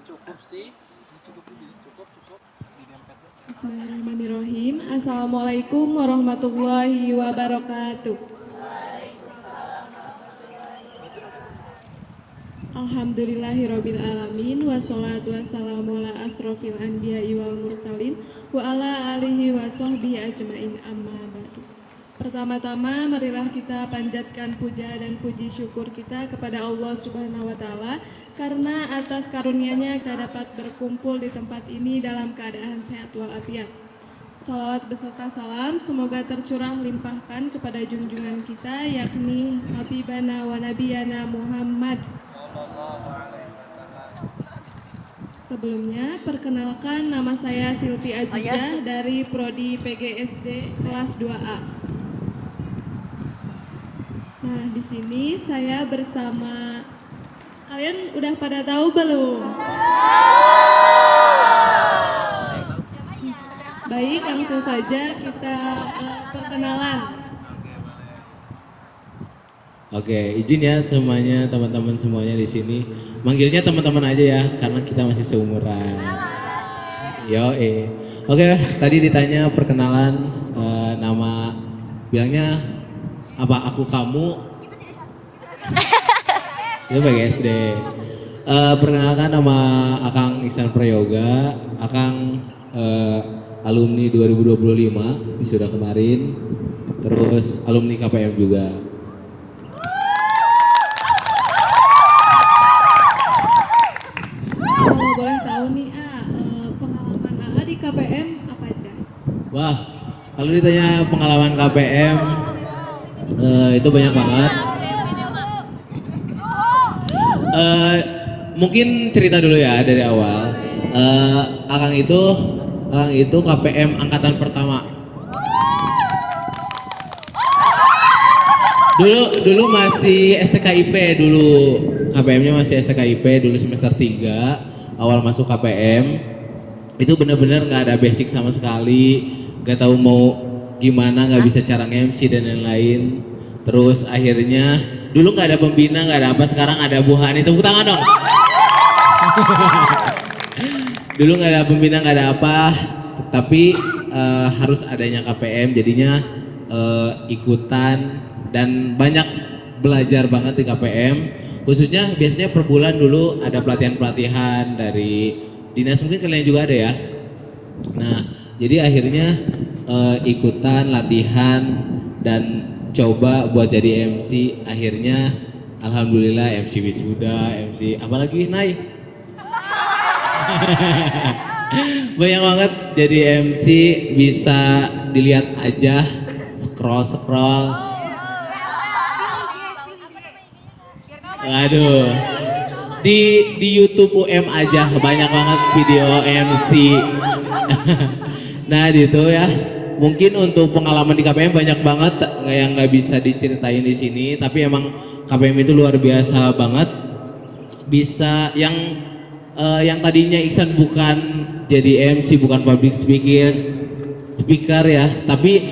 Bismillahirrahmanirrahim. Assalamualaikum warahmatullahi wabarakatuh. Alhamdulillahirabbil alamin wassalatu wassalamu ala asrofil anbiya'i wal mursalin wa ala alihi wa sahbihi ajmain amma ba'du. Pertama-tama marilah kita panjatkan puja dan puji syukur kita kepada Allah Subhanahu wa taala karena atas karunia-Nya kita dapat berkumpul di tempat ini dalam keadaan sehat walafiat. Salawat beserta salam semoga tercurah limpahkan kepada junjungan kita yakni Habibana wa Nabiyana Muhammad. Sebelumnya, perkenalkan nama saya Silvi Ajijah dari Prodi PGSD kelas 2A. Nah, di sini saya bersama kalian udah pada tahu belum? Baik, langsung saja kita perkenalan. Oke, izin ya semuanya, teman-teman semuanya di sini. Manggilnya teman-teman aja ya, karena kita masih seumuran. Oke, tadi ditanya perkenalan, nama bilangnya apa? Aku kamu. Itu pakai SD. Perkenalkan nama Akang Iksan Prayoga, Akang alumni 2025 wisuda kemarin, terus alumni KPM juga. Kalau boleh tahu nih, pengalaman AA di KPM apa aja? Wah, kalau ditanya pengalaman KPM, itu banyak banget. Mungkin cerita dulu ya dari awal. Akang itu KPM angkatan pertama. Dulu masih STKIP dulu. KPM-nya masih STKIP dulu semester 3 awal masuk KPM. Itu bener-bener nggak ada basic sama sekali, nggak tahu mau gimana, nggak bisa cara MC dan lain-lain. Terus akhirnya dulu nggak ada pembina, nggak ada apa, sekarang ada Bu Hani, tepuk tangan dong. Dulu nggak ada pembina, nggak ada apa, tapi harus adanya KPM, jadinya ikutan dan banyak belajar banget di KPM. Khususnya biasanya per bulan dulu ada pelatihan-pelatihan dari dinas, mungkin kalian juga ada ya. Nah, jadi akhirnya ikutan latihan dan coba buat jadi MC. Akhirnya alhamdulillah MC wisuda, MC apalagi naik. Banyak banget jadi MC, bisa dilihat aja, scroll. Aduh, di YouTube UM aja banyak banget video MC. Nah gitu ya, mungkin untuk pengalaman di KPM banyak banget yang nggak bisa diceritain di sini, tapi emang KPM itu luar biasa banget. Bisa yang tadinya Iksan bukan jadi MC, bukan public speaker ya, tapi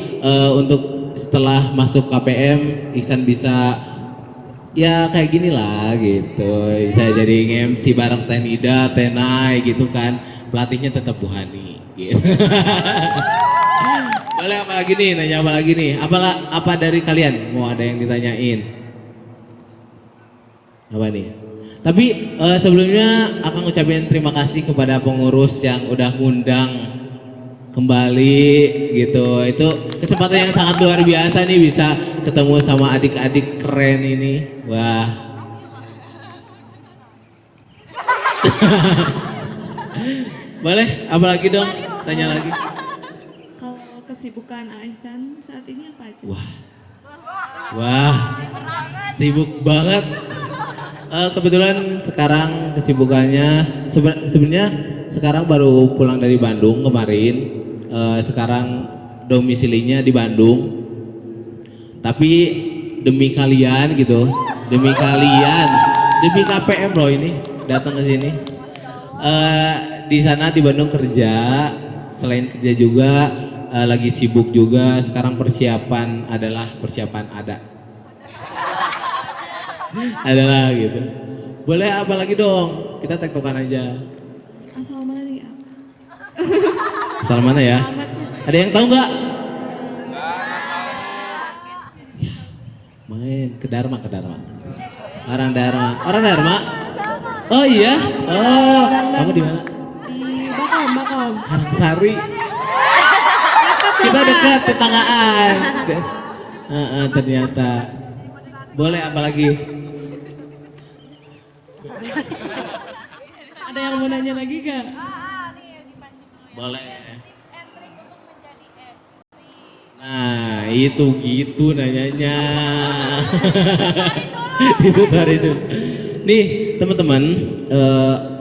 untuk setelah masuk KPM Iksan bisa ya kayak gini lah gitu, bisa jadi MC bareng Teh Nida, Teh Nai gitu kan, pelatihnya tetap Bu Hani gitu. Boleh apa lagi nih, nanya apa lagi nih, apa dari kalian mau ada yang ditanyain apa nih? Tapi sebelumnya akan ngucapin terima kasih kepada pengurus yang udah ngundang kembali gitu. Itu kesempatan yang sangat luar biasa nih, bisa ketemu sama adik-adik keren ini. Wah. Boleh, apalagi dong? Tanya lagi. Kalau kesibukan Aisan saat ini apa aja? Wah, sibuk banget. Kebetulan sekarang kesibukannya sebenarnya sekarang baru pulang dari Bandung kemarin. Sekarang domisilinya di Bandung. Tapi demi kalian gitu, demi KPM loh ini datang ke sini. Di sana di Bandung kerja, selain kerja juga lagi sibuk juga. Sekarang persiapan ada. Adalah gitu. Boleh apa lagi dong? Kita tektokan aja. Asal mana ya? Ada yang tahu nggak? Main ke Dharma. Orang Dharma. Oh iya. Oh, kamu di mana? Di Bakom. Karangsari. Kita dekat tetanggaan. Ternyata. Boleh apa lagi? Ada yang mau nanya lagi gak? Boleh. Nah, itu gitu nanyanya. Itu tadi dulu. Nih, teman-teman,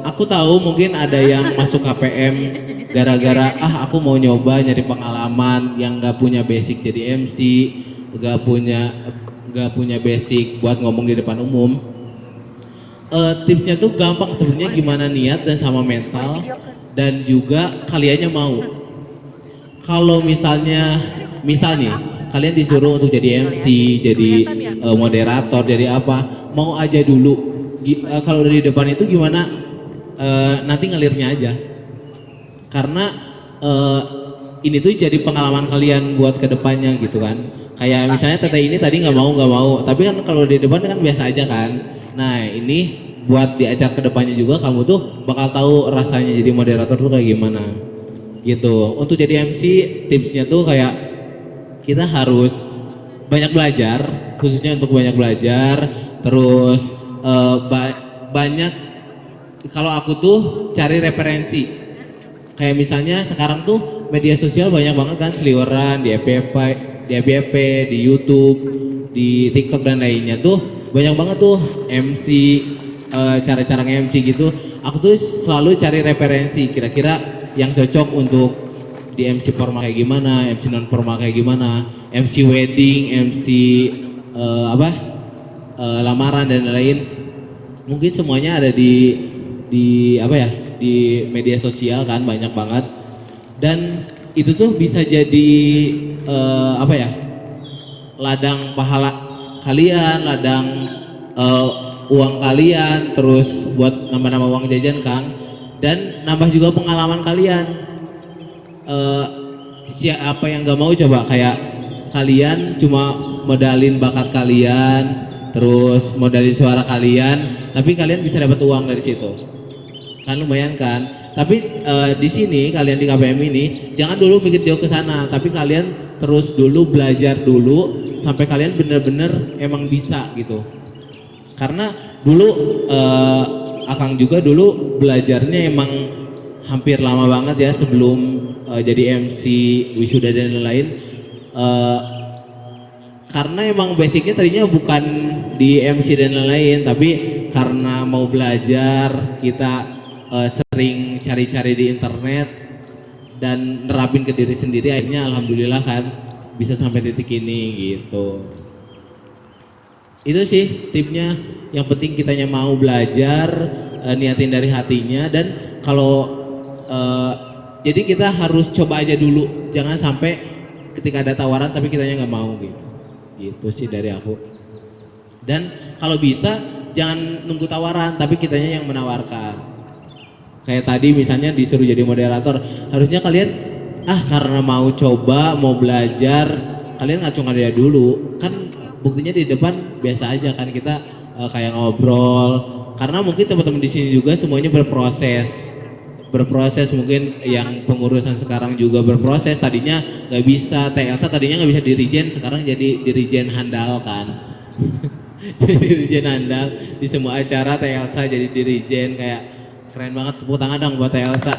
aku tahu mungkin ada yang masuk KPM gara-gara aku mau nyoba nyari pengalaman yang gak punya basic jadi MC, gak punya basic buat ngomong di depan umum. Tipsnya tuh gampang sebenarnya, gimana niat dan sama mental dan juga kaliannya mau. Kalau misalnya kalian disuruh untuk jadi MC, jadi moderator, jadi apa, mau aja dulu. Kalau dari depan itu gimana, nanti ngalirnya aja. Karena ini tuh jadi pengalaman kalian buat kedepannya gitu kan. Kayak misalnya Tete ini tadi nggak mau, tapi kan kalau di depan kan biasa aja kan. Nah ini buat di acara kedepannya juga kamu tuh bakal tahu rasanya jadi moderator tuh kayak gimana gitu. Untuk jadi MC tipsnya tuh kayak kita harus banyak belajar, khususnya untuk banyak belajar, terus banyak, kalau aku tuh cari referensi. Kayak misalnya sekarang tuh media sosial banyak banget kan, seliweran di FYP, di YouTube, di TikTok dan lainnya tuh banyak banget tuh MC, cara-cara nge-MC gitu. Aku tuh selalu cari referensi kira-kira yang cocok untuk di MC formal kayak gimana, MC non formal kayak gimana, MC wedding, MC lamaran dan lain. Mungkin semuanya ada di media sosial kan, banyak banget. Dan itu tuh bisa jadi ladang pahala kalian, ladang uang kalian, terus buat nambah-nambah uang jajan Kang, dan nambah juga pengalaman kalian. Siapa yang gak mau coba, kayak kalian cuma modalin bakat kalian, terus modalin suara kalian, tapi kalian bisa dapat uang dari situ, kan lumayan kan. Tapi di sini kalian di KPM ini jangan dulu mikir jauh ke sana, tapi kalian terus dulu belajar dulu sampai kalian bener-bener emang bisa gitu. Karena dulu Akang juga dulu belajarnya emang hampir lama banget ya sebelum jadi MC, wisuda dan lain-lain. Karena emang basicnya tadinya bukan di MC dan lain-lain, tapi karena mau belajar kita sering cari-cari di internet dan nerapin ke diri sendiri, akhirnya alhamdulillah kan bisa sampai titik ini gitu. Itu sih tipnya, yang penting kitanya mau belajar, niatin dari hatinya. Dan kalau jadi kita harus coba aja dulu, jangan sampai ketika ada tawaran tapi kitanya nggak mau gitu. Gitu sih dari aku. Dan kalau bisa jangan nunggu tawaran tapi kitanya yang menawarkan. Kayak tadi misalnya disuruh jadi moderator, harusnya kalian karena mau coba, mau belajar, kalian ngacung aja dulu. Kan buktinya di depan biasa aja kan kita kayak ngobrol. Karena mungkin teman-teman di sini juga semuanya berproses, mungkin yang pengurusan sekarang juga berproses. Tadinya nggak bisa, Teh Elsa tadinya nggak bisa dirijen, sekarang jadi dirijen handal kan. Jadi dirijen handal di semua acara, Teh Elsa jadi dirijen, kayak keren banget. Tepuk tangan dong buat Teh Elsa.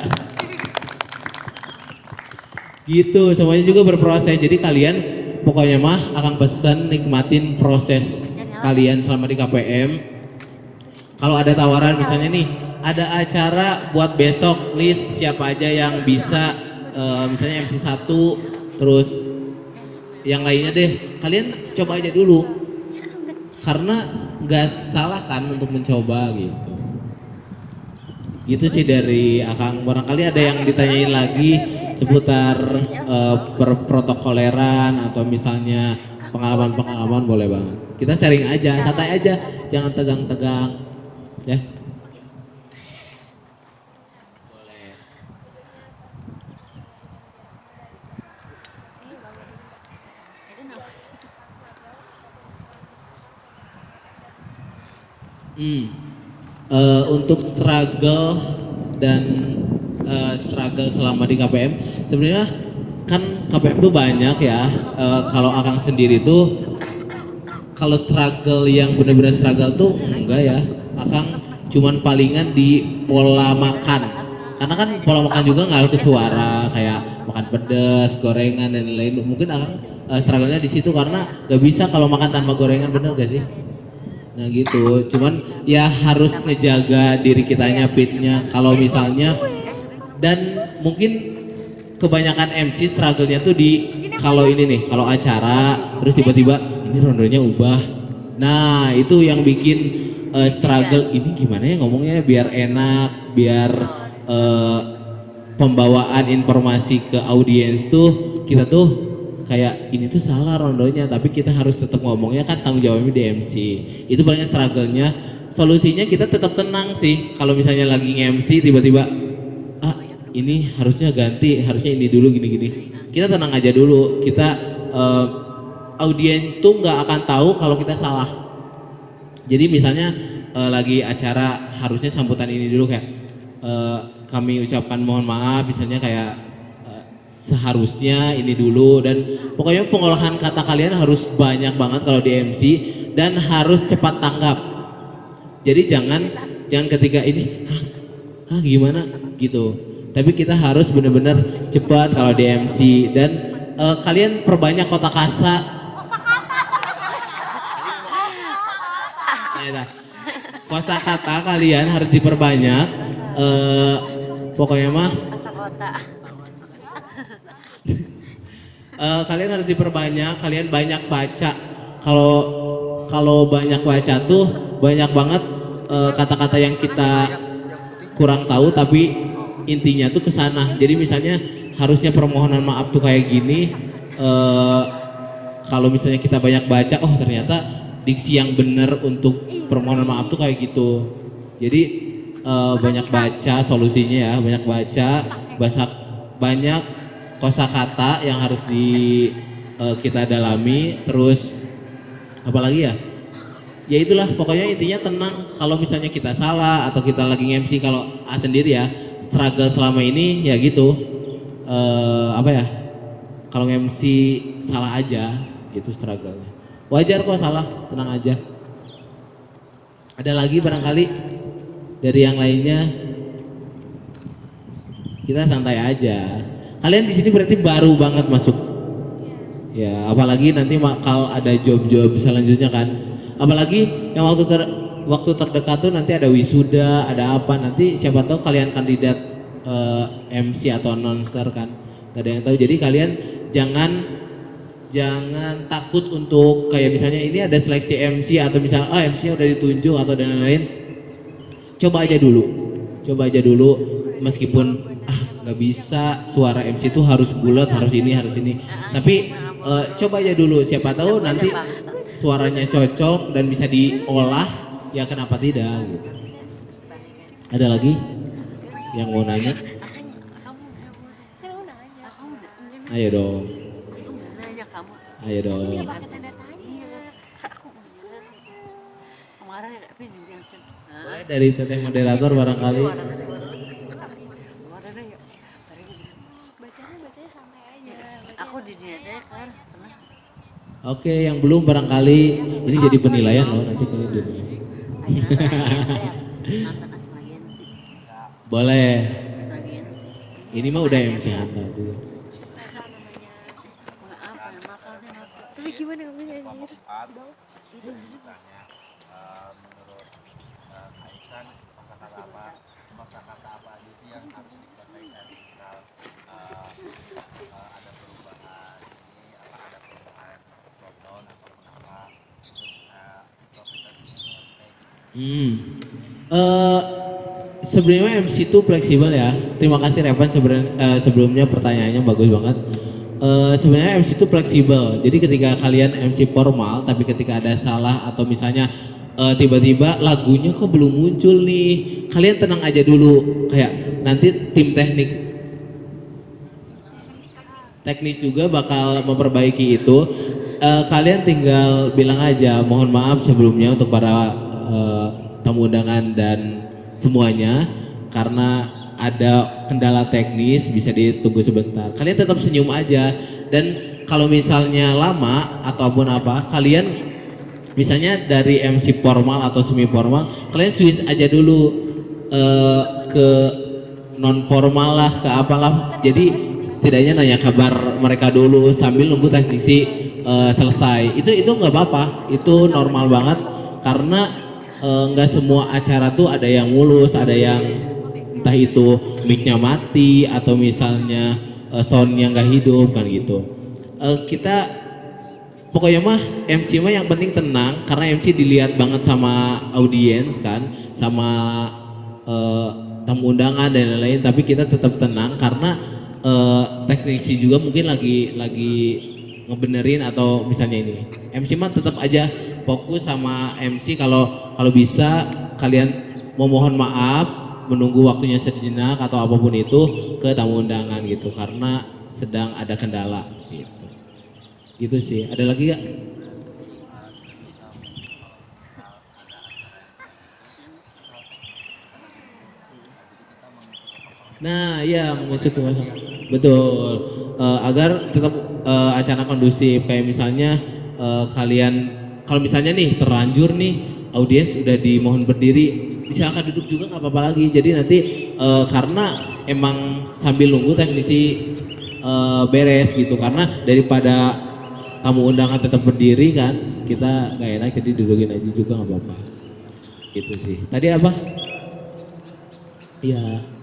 Gitu, semuanya juga berproses. Jadi kalian pokoknya mah akan pesan nikmatin proses kalian selama di KPM. Kalau ada tawaran misalnya nih, ada acara buat besok, list siapa aja yang bisa, misalnya MC 1, terus yang lainnya deh, kalian coba aja dulu. Karena nggak salah kan untuk mencoba gitu. Gitu sih dari Akang. Barangkali ada yang ditanyain lagi seputar protokoleran atau misalnya pengalaman-pengalaman, boleh banget. Kita sharing aja, santai aja, jangan tegang-tegang ya. Boleh. Hmm. Untuk struggle dan struggle selama di KPM, sebenarnya kan KPM tuh banyak ya. Kalau Akang sendiri tuh, kalau struggle yang bener-bener struggle tuh enggak ya. Akang cuman palingan di pola makan. Karena kan pola makan juga ngaruh ke suara, kayak makan pedas, gorengan dan lain-lain. Mungkin Akang struggle-nya di situ karena gak bisa kalau makan tanpa gorengan, bener gak sih? Nah gitu, cuman ya harus ngejaga diri kitanya fitnya. Kalau misalnya, dan mungkin kebanyakan MC struggle-nya tuh di kalau ini nih, kalau acara terus tiba-tiba ini rondonya ubah. Nah itu yang bikin struggle, ini gimana ya ngomongnya biar enak, biar pembawaan informasi ke audiens tuh kita tuh kayak ini tuh salah rondonya, tapi kita harus tetap ngomongnya, kan tanggung jawabnya di MC. Itu paling struggle-nya. Solusinya kita tetap tenang sih. Kalau misalnya lagi nge-MC tiba-tiba ini harusnya ganti, harusnya ini dulu gini-gini. Kita tenang aja dulu. Kita audiens tuh nggak akan tahu kalau kita salah. Jadi misalnya lagi acara harusnya sambutan ini dulu kayak kami ucapkan mohon maaf, misalnya kayak seharusnya ini dulu, dan pokoknya pengolahan kata kalian harus banyak banget kalau di MC dan harus cepat tanggap. Jadi jangan ketika ini gimana gitu. Tapi kita harus benar-benar cepat kalau di MC, dan kalian perbanyak kosakata. Kosakata kalian harus diperbanyak. Pokoknya mah kalian harus diperbanyak, kalian banyak baca. Kalau banyak baca tuh banyak banget kata-kata yang kita kurang tahu tapi intinya tuh ke sana. Jadi misalnya harusnya permohonan maaf tuh kayak gini. Kalau misalnya kita banyak baca, oh ternyata diksi yang benar untuk permohonan maaf tuh kayak gitu. Jadi banyak baca solusinya ya, banyak baca, banyak kosakata yang harus kita dalami. Terus apalagi ya? Ya itulah, pokoknya intinya tenang. Kalau misalnya kita salah atau kita lagi nge-MC, kalau sendiri ya struggle selama ini ya gitu. Apa ya? Kalau nge-MC salah aja itu struggle. Wajar kok salah, tenang aja. Ada lagi barangkali dari yang lainnya? Kita santai aja. Kalian di sini berarti baru banget masuk. Ya, apalagi nanti bakal ada job-job selanjutnya kan. Apalagi yang waktu terdekat tuh nanti ada wisuda, ada apa, nanti siapa tahu kalian kandidat MC atau announcer kan. Gak ada yang tahu. Jadi kalian jangan takut untuk kayak misalnya ini ada seleksi MC atau misalnya MC-nya udah ditunjuk atau dan lain-lain. Coba aja dulu meskipun nggak bisa suara MC itu harus bulat, harus ini, tapi coba aja dulu, siapa tahu nanti suaranya cocok dan bisa diolah, ya kenapa tidak gitu. Ada lagi yang mau nanya? Ayo dong. Mulai dari teteh moderator barangkali. Oke, yang belum barangkali ini jadi penilaian loh nanti kalian dulu. Boleh. Ini mah udah MC Hanta tuh. Tapi gimana kamu nyanyi? Kata apa aja sih yang harus disampaikan misal ada perubahan ini apa, ada perubahan lockdown atau apa, terus improvisasinya kayak gitu. Sebenarnya MC itu fleksibel ya. Terima kasih Revan sebelumnya pertanyaannya bagus banget. Sebenarnya MC itu fleksibel. Jadi ketika kalian MC formal tapi ketika ada salah atau misalnya tiba-tiba lagunya kok belum muncul nih, kalian tenang aja dulu, kayak nanti tim teknis juga bakal memperbaiki itu. Kalian tinggal bilang aja mohon maaf sebelumnya untuk para tamu undangan dan semuanya. Karena ada kendala teknis bisa ditunggu sebentar. Kalian tetap senyum aja, dan kalau misalnya lama ataupun apa, kalian misalnya dari MC formal atau semi formal, kalian switch aja dulu ke non formal lah, ke apalah. Jadi setidaknya nanya kabar mereka dulu sambil nunggu teknisi selesai. Itu nggak apa-apa, itu normal banget karena nggak semua acara tuh ada yang mulus, ada yang entah itu mic-nya mati atau misalnya sound-nya nggak hidup kan gitu. Kita pokoknya mah MC mah yang penting tenang, karena MC dilihat banget sama audiens kan, sama tamu undangan dan lain-lain, tapi kita tetap tenang karena teknisi juga mungkin lagi ngebenerin atau misalnya ini. MC mah tetap aja fokus sama MC. Kalau bisa kalian memohon maaf, menunggu waktunya sejenak atau apapun itu ke tamu undangan gitu, karena sedang ada kendala gitu. Gitu sih. Ada lagi gak? Nah, iya mengisi kekosongan. Betul. Agar tetap acara kondusif, kayak misalnya kalian kalau misalnya nih terlanjur nih audiens udah dimohon berdiri, silakan duduk juga nggak apa-apa lagi. Jadi nanti karena emang sambil nunggu teknisi beres gitu, karena daripada tamu undangan tetap berdiri kan, kita nggak enak, jadi dudukin aja juga nggak apa-apa. Gitu sih. Tadi apa? Iya.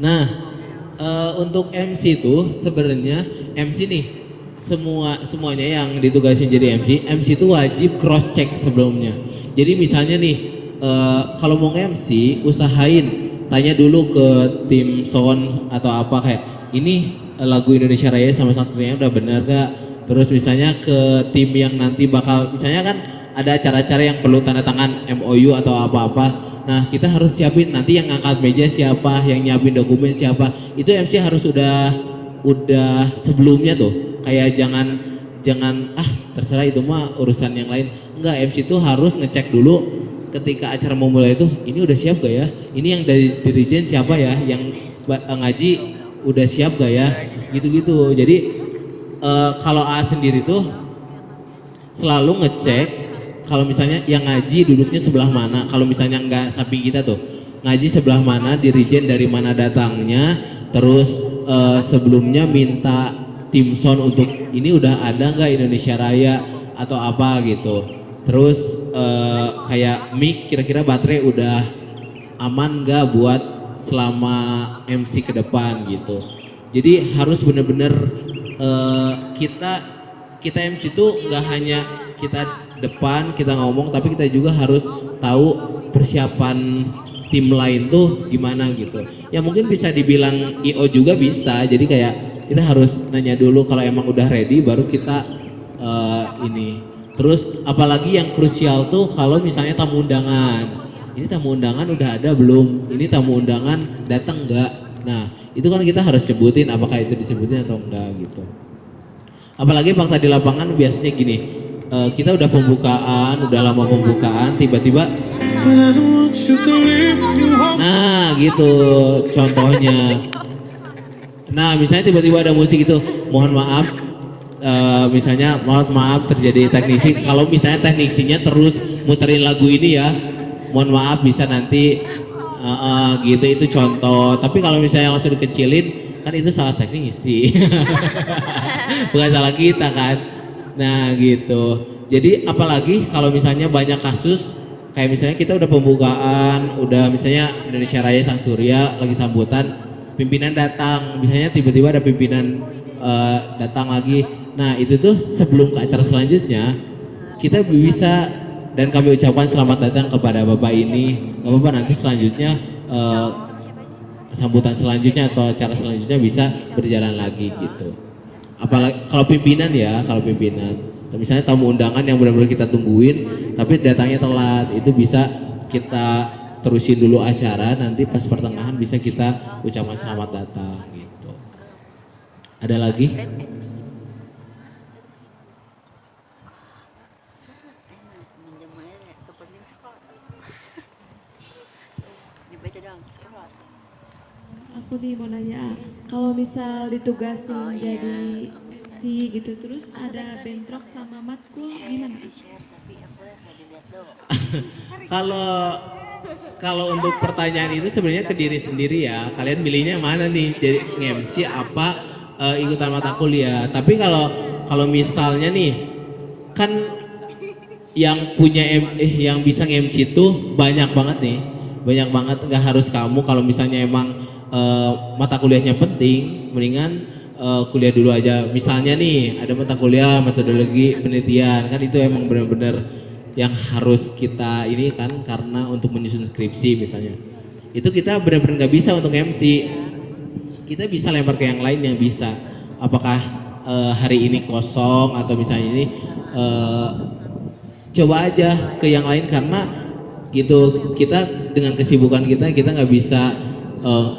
Nah, untuk MC itu sebenarnya MC nih semuanya yang ditugasin jadi MC itu wajib cross check sebelumnya. Jadi misalnya nih kalau mau MC usahain tanya dulu ke tim sound atau apa, kayak ini lagu Indonesia Raya sama Satrianya udah bener gak? Terus misalnya ke tim yang nanti bakal, misalnya kan ada acara-acara yang perlu tanda tangan MOU atau apa-apa. Nah, kita harus siapin nanti yang ngangkat meja siapa, yang nyiapin dokumen siapa. Itu MC harus udah sebelumnya tuh. Kayak jangan terserah itu mah urusan yang lain. Enggak, MC tuh harus ngecek dulu ketika acara mau mulai itu, ini udah siap gak ya? Ini yang dari dirijen siapa ya? Yang ngaji udah siap gak ya? Gitu-gitu. Jadi kalau A sendiri tuh selalu ngecek kalau misalnya yang ngaji duduknya sebelah mana. Kalau misalnya nggak samping kita tuh, ngaji sebelah mana, dirijen dari mana datangnya, terus sebelumnya minta tim sound untuk ini udah ada nggak Indonesia Raya atau apa gitu. Terus kayak mic kira-kira baterai udah aman nggak buat selama MC ke depan gitu. Jadi harus bener-bener kita MC tuh nggak hanya kita depan kita ngomong, tapi kita juga harus tahu persiapan tim lain tuh gimana gitu. Ya mungkin bisa dibilang IO juga bisa. Jadi kayak kita harus nanya dulu kalau emang udah ready baru kita ini. Terus apalagi yang krusial tuh kalau misalnya tamu undangan. Ini tamu undangan udah ada belum? Ini tamu undangan datang nggak? Nah itu kan kita harus sebutin apakah itu disebutin atau enggak gitu. Apalagi fakta di lapangan biasanya gini. Kita udah pembukaan, udah lama pembukaan, tiba-tiba nah gitu contohnya. Nah misalnya tiba-tiba ada musik itu, mohon maaf misalnya maaf terjadi teknisi, kalau misalnya teknisinya terus muterin lagu ini ya mohon maaf bisa nanti gitu, itu contoh. Tapi kalau misalnya langsung dikecilin kan itu salah teknisi bukan salah kita kan. Nah gitu. Jadi apalagi kalau misalnya banyak kasus kayak misalnya kita udah pembukaan, udah misalnya Indonesia Raya Sang Surya lagi sambutan, pimpinan datang, misalnya tiba-tiba ada pimpinan datang lagi. Nah itu tuh sebelum ke acara selanjutnya kita bisa dan kami ucapkan selamat datang kepada Bapak ini. Gak apa-apa nanti selanjutnya sambutan selanjutnya atau acara selanjutnya bisa berjalan lagi gitu. apalagi kalau pimpinan ya, kalau pimpinan. Misalnya tamu undangan yang benar-benar kita tungguin, tapi datangnya telat, itu bisa kita terusin dulu acara, nanti pas pertengahan bisa kita ucapkan selamat datang gitu. Ada lagi? Dibaca dong, scroll. Aku nih mau nanya, kalau misal ditugasin jadi si gitu terus ada bentrok sama matkul gimana? Share tapi aku nggak dilihat dong. Kalau untuk pertanyaan itu sebenarnya ke diri sendiri ya. Kalian milihnya yang mana nih? Jadi nge-MC apa ikutan mata kuliah. Tapi kalau misalnya nih kan yang punya yang bisa nge-MC itu banyak banget nih. Banyak banget, nggak harus kamu. Kalau misalnya emang mata kuliahnya penting, mendingan kuliah dulu aja. Misalnya nih ada mata kuliah metodologi penelitian, kan itu emang benar-benar yang harus kita ini kan, karena untuk menyusun skripsi misalnya. Itu kita benar-benar nggak bisa untuk MC. Kita bisa lempar ke yang lain yang bisa. Apakah hari ini kosong atau misalnya ini coba aja ke yang lain, karena gitu kita dengan kesibukan kita nggak bisa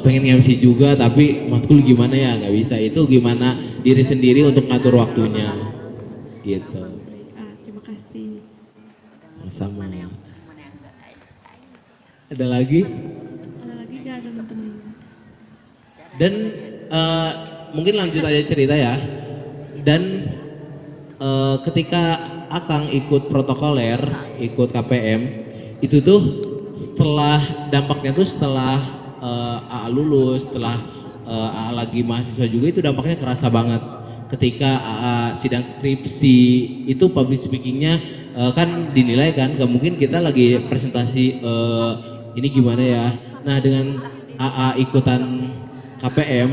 pengen MC juga tapi matkul gimana ya, nggak bisa. Itu gimana diri sendiri untuk ngatur waktunya gitu. Terima kasih. Sama. Ada lagi? Ada lagi nggak teman-teman? Dan mungkin lanjut aja cerita ya. Dan ketika Akang ikut protokoler, ikut KPM, itu tuh setelah dampaknya tuh setelah AA lulus, setelah AA lagi mahasiswa juga, itu dampaknya kerasa banget. Ketika AA sidang skripsi itu public speakingnya kan dinilai kan, gak mungkin kita lagi presentasi ini gimana ya. Nah dengan AA ikutan KPM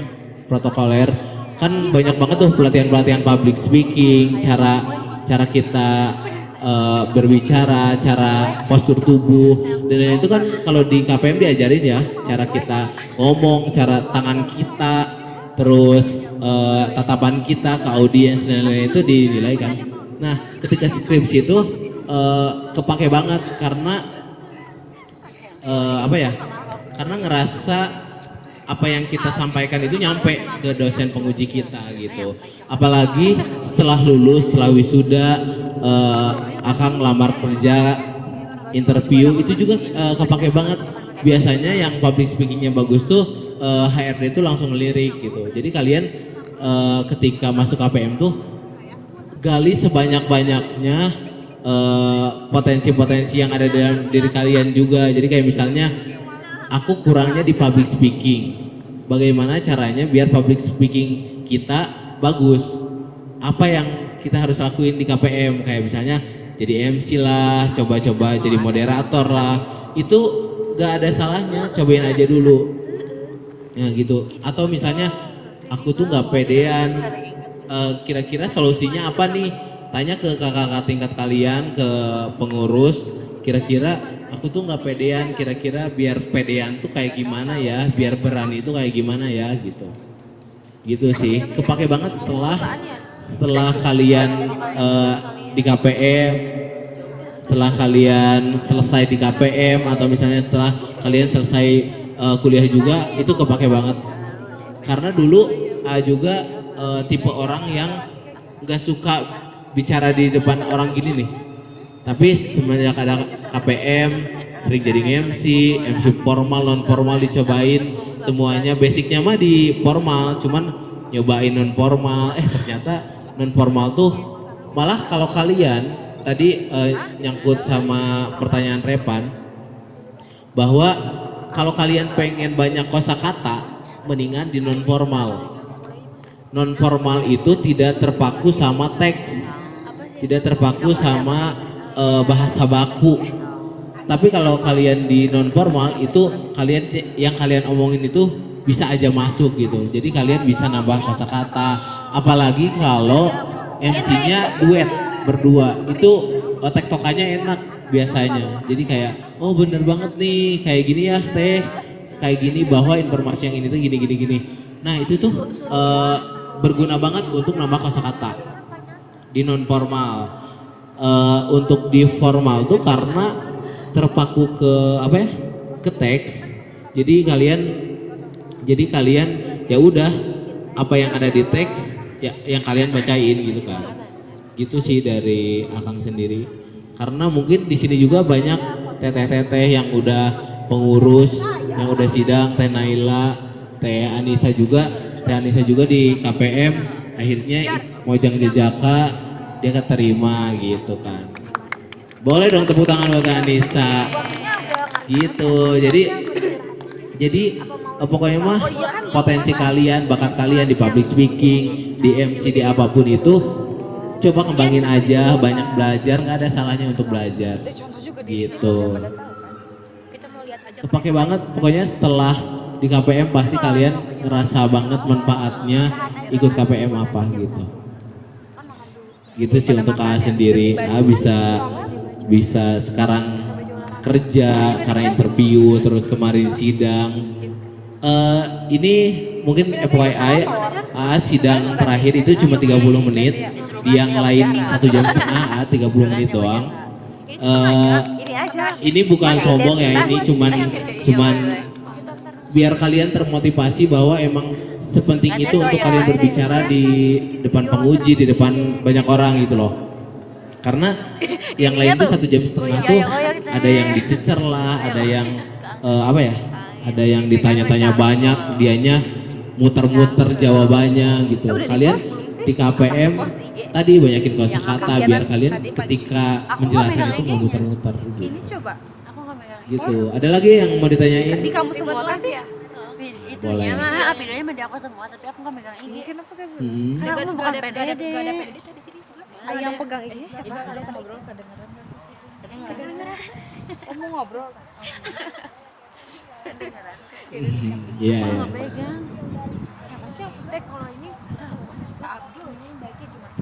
protokoler kan banyak banget tuh pelatihan public speaking, cara kita berbicara, cara postur tubuh, dan itu kan kalau di KPM diajarin ya, cara kita ngomong, cara tangan kita, terus tatapan kita ke audiens dan lain-lain itu dinilai kan. Nah ketika skripsi itu kepake banget karena apa ya? Karena ngerasa apa yang kita sampaikan itu nyampe ke dosen penguji kita gitu. Apalagi setelah lulus, setelah wisuda, Akang ngelamar kerja, interview itu juga kepake banget. Biasanya yang public speakingnya bagus tuh HRD itu langsung ngelirik gitu. Jadi kalian ketika masuk KPM tuh gali sebanyak-banyaknya potensi-potensi yang ada dalam diri kalian juga. Jadi kayak misalnya aku kurangnya di public speaking, bagaimana caranya biar public speaking kita bagus, apa yang kita harus lakuin di KPM, kayak misalnya jadi MC lah, coba-coba jadi moderator lah, itu gak ada salahnya, cobain aja dulu ya gitu. Atau misalnya aku tuh gak pedean, kira-kira solusinya apa nih, tanya ke kakak-kakak tingkat kalian, ke pengurus, kira-kira aku tuh nggak pedean, kira-kira biar pedean tuh kayak gimana ya, biar berani itu kayak gimana ya gitu sih. Kepake banget setelah kalian di KPM, setelah kalian selesai di KPM, atau misalnya setelah kalian selesai kuliah juga, itu kepake banget. Karena dulu juga tipe orang yang nggak suka bicara di depan orang gini nih. Tapi semenjak ada KPM, sering jadi MC formal, non formal dicobain semuanya. Basicnya mah di formal, cuman nyobain non formal. Ternyata non formal tuh malah, kalau kalian tadi nyangkut sama pertanyaan Repan, bahwa kalau kalian pengen banyak kosakata, mendingan di non formal. Non formal itu tidak terpaku sama teks, tidak terpaku sama bahasa baku. Tapi kalau kalian di non formal itu yang kalian omongin itu bisa aja masuk gitu. Jadi kalian bisa nambah kosakata. Apalagi kalau MC-nya duet berdua, itu tektokannya enak biasanya. Jadi kayak, oh bener banget nih, kayak gini ya kayak gini, bahwa informasi yang ini tuh gini. Nah itu tuh berguna banget untuk nambah kosakata di non formal. Untuk di formal tuh karena terpaku ke apa ya, ke teks. Jadi kalian ya udah apa yang ada di teks ya yang kalian bacain gitu kan. Gitu sih dari Akang sendiri. Karena mungkin di sini juga banyak teteh-teteh yang udah pengurus, yang udah sidang, Teh Naila, Teh Anissa juga di KPM akhirnya Mojang Jejaka dia keterima gitu kan. Boleh dong tepuk tangan buat Teh Anissa. Gitu. Jadi pokoknya mah potensi kalian, bakat kalian di public speaking, di MC, di apapun itu coba kembangin aja, banyak belajar, nggak ada salahnya untuk belajar. Gitu. Kepake banget pokoknya setelah di KPM pasti kalian ngerasa banget manfaatnya ikut KPM apa gitu. Gitu sih untuk AA sendiri. AA bisa sekarang kerja karena interview, terus kemarin sidang. Ini mungkin FYI, AA sidang terakhir itu cuma 30 menit, yang lain 1 jam setengah, AA 30 menit doang. Ini bukan sombong ya, ini cuman biar kalian termotivasi bahwa emang sepenting itu untuk kalian berbicara di depan penguji, di depan banyak orang gitu loh. Karena yang lain tuh 1 jam setengah tuh ada yang dicecer lah, ada yang ada yang ditanya-tanya banyak, dianya muter-muter jawabannya gitu. Kalian di KPM tadi banyakin kosakata biar kalian ketika menjelaskan itu nggak muter-muter gitu. Ini coba. Gitu. Ada lagi yang mau ditanyain? Di kamu semua kasih ya? Itunya mah videonya mah di aku semua, tapi aku nggak megang ini. Kenapa kayak gitu? Karena aku bukan PDD. Yang pegang ini siapa? Ada ngobrol kedengeran nggak sih? Kedengeran. Kamu ngobrol. Iya. Nggak pegang. Siapa sih yang tag kalau ini? Pak Abdul ini baiknya gimana?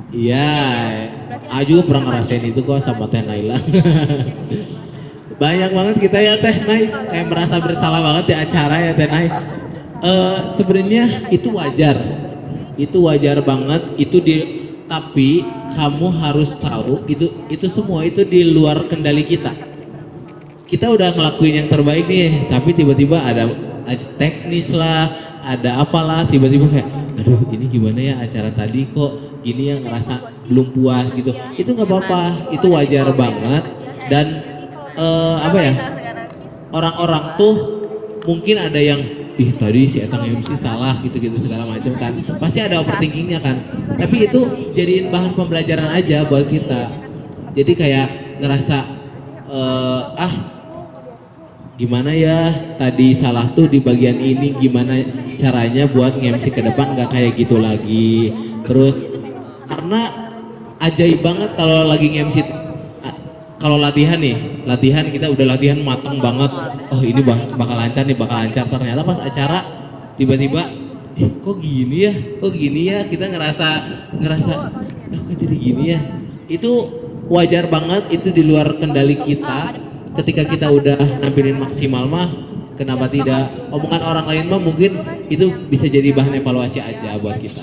Iya. A juga pernah ngerasain itu kok sama Teh Naila. Banyak banget kita ya Teh Nay, kayak merasa bersalah banget di acara ya Teh Nay. Sebenarnya itu wajar banget tapi kamu harus tahu itu semua itu di luar kendali kita. Kita udah ngelakuin yang terbaik nih, tapi tiba-tiba ada teknis lah, ada apalah, tiba-tiba kayak, aduh ini gimana ya acara tadi kok gini yang ngerasa belum puas gitu. Itu nggak apa-apa, itu wajar banget dan orang-orang tuh mungkin ada yang tadi si Etang MC salah gitu-gitu segala macam kan, pasti ada overthinkingnya kan, tapi itu jadiin bahan pembelajaran aja buat kita. Jadi kayak ngerasa gimana ya tadi salah tuh di bagian ini, gimana caranya buat nge-MC ke depan nggak kayak gitu lagi. Terus karena ajaib banget kalau lagi nge-MC, kalau latihan kita udah latihan mateng banget, oh ini bakal lancar, ternyata pas acara tiba-tiba kok gini ya kita ngerasa kok jadi gini ya. Itu wajar banget, itu di luar kendali kita. Ketika kita udah nampilin maksimal mah kenapa tidak, omongan orang lain mah mungkin itu bisa jadi bahan evaluasi aja buat kita.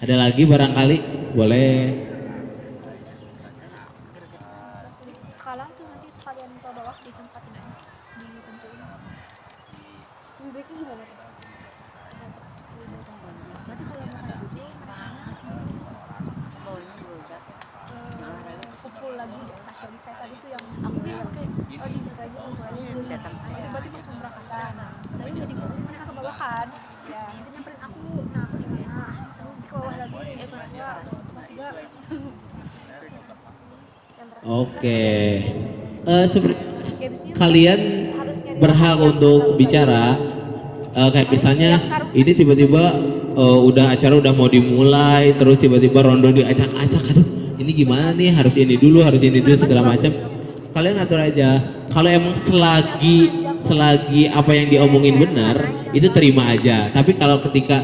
Ada lagi barangkali boleh. Sekarang tuh nanti sekalian ke bawah ditempatin aja, ditentuin. Lebih baiknya gimana? Berarti kalau mau kayak Baunya juga. kumpul lagi deh, pas lagi kayak tadi tuh yang aku kayak di lagi kumpul Datang. berarti mau pemberangkatan, tapi nggak dikumpulin mereka ke bawah kan? Ya, itu nyamperin aku, nah aku di mana? Aku ke bawah lagi, enggak. Oke. Sebenarnya kalian berhak untuk bicara. Kayak misalnya ini tiba-tiba acara udah mau dimulai, terus tiba-tiba rondo diacak-acak, aduh ini gimana nih, harus ini dulu segala macam. Kalian atur aja. Kalau emang selagi apa yang diomongin benar, itu terima aja. Tapi kalau ketika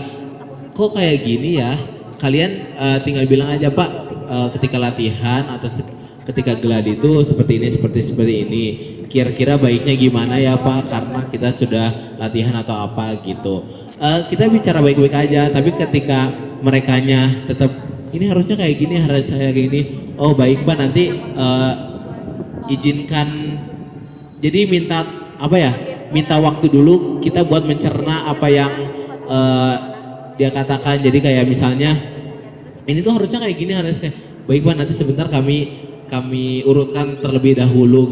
kok kayak gini ya, kalian tinggal bilang aja Pak, ketika latihan atau ketika gladi itu seperti ini, seperti ini. Kira-kira baiknya gimana ya Pak? Karena kita sudah latihan atau apa gitu. Kita bicara baik-baik aja, tapi ketika merekanya tetap ini harusnya kayak gini, harus saya kayak gini. Oh baik Pak, nanti izinkan. Jadi minta apa ya? Minta waktu dulu kita buat mencerna apa yang dia katakan. Jadi kayak misalnya ini tuh harusnya kayak gini, harus kayak baik Pak, nanti sebentar kami urutkan terlebih dahulu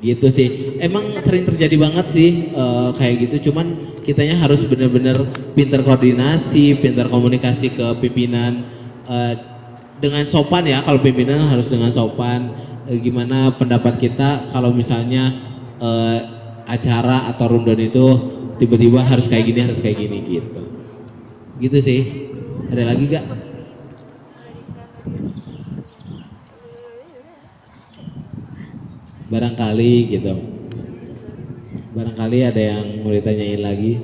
gitu sih. Emang sering terjadi banget sih kayak gitu, cuman kitanya harus benar-benar pintar koordinasi, pintar komunikasi ke pimpinan dengan sopan ya. Kalau pimpinan harus dengan sopan, gimana pendapat kita kalau misalnya acara atau rundown itu tiba-tiba harus kayak gini gitu sih. Ada lagi gak? Barangkali ada yang mau ditanyain lagi.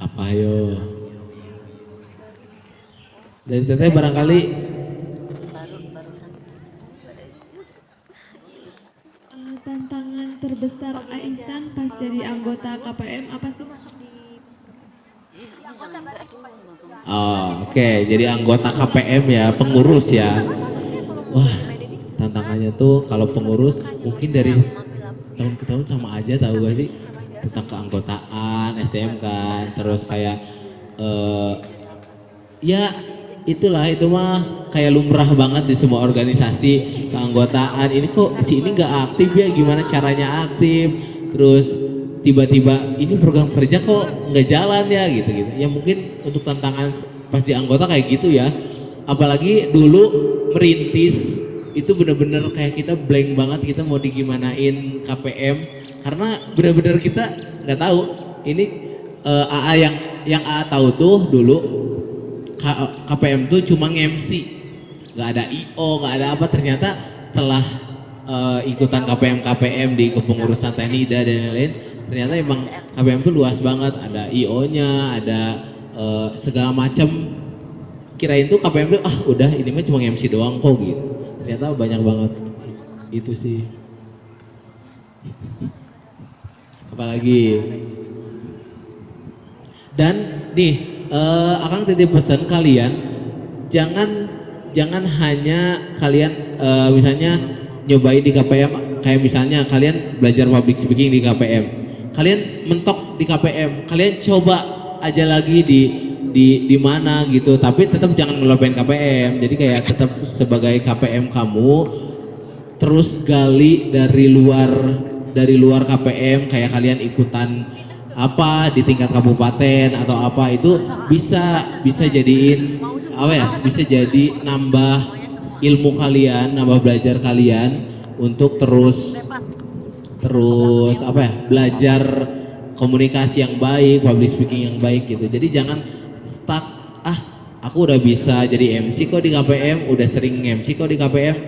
Apa yo? Dari teteh barangkali Tantangan terbesar Aisan pas jadi anggota KPM apa sih? oh, oke. Jadi anggota KPM ya, pengurus ya. Wah, tantangannya tuh kalau pengurus mungkin dari tahun ke tahun sama aja, tahu gak sih? Tentang keanggotaan, STM kan, terus kayak ya itulah, itu mah kayak lumrah banget di semua organisasi keanggotaan. Ini kok si ini nggak aktif ya, gimana caranya aktif? Terus tiba-tiba ini program kerja kok nggak jalan ya gitu. Ya mungkin untuk tantangan pas di anggota kayak gitu ya. Apalagi dulu merintis itu bener-bener kayak kita blank banget, kita mau digimanain KPM karena bener-bener kita nggak tahu. Ini AA yang AA tahu tuh dulu KPM tuh cuma nge-MC, nggak ada IO, nggak ada apa. Ternyata setelah ikutan KPM di kepengurusan Teknida dan lain-lain, ternyata emang KPM tuh luas banget, ada IO-nya, ada segala macam. Kirain tuh KPM tuh udah ini mah cuma MC doang kok gitu. Ternyata banyak banget. Itu sih. Apalagi. Dan nih, akan titip pesan kalian, jangan hanya kalian misalnya nyobain di KPM, kayak misalnya kalian belajar public speaking di KPM, kalian mentok di KPM, kalian coba aja lagi di mana gitu, tapi tetap jangan ngelupain KPM. Jadi kayak tetap sebagai KPM kamu terus gali dari luar KPM, kayak kalian ikutan apa di tingkat kabupaten atau apa, itu bisa jadiin apa ya, bisa jadi nambah ilmu kalian, nambah belajar kalian untuk terus apa ya, belajar komunikasi yang baik, public speaking yang baik gitu. Jadi jangan stuck, aku udah bisa jadi MC kok di KPM, udah sering MC kok di KPM,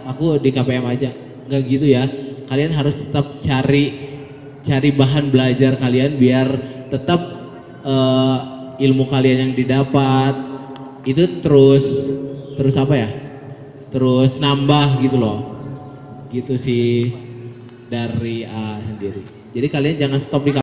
aku di KPM aja. Nggak gitu ya, kalian harus tetap cari bahan belajar kalian biar tetap ilmu kalian yang didapat itu terus apa ya, terus nambah gitu loh. Gitu sih dari A sendiri. Jadi kalian jangan stop di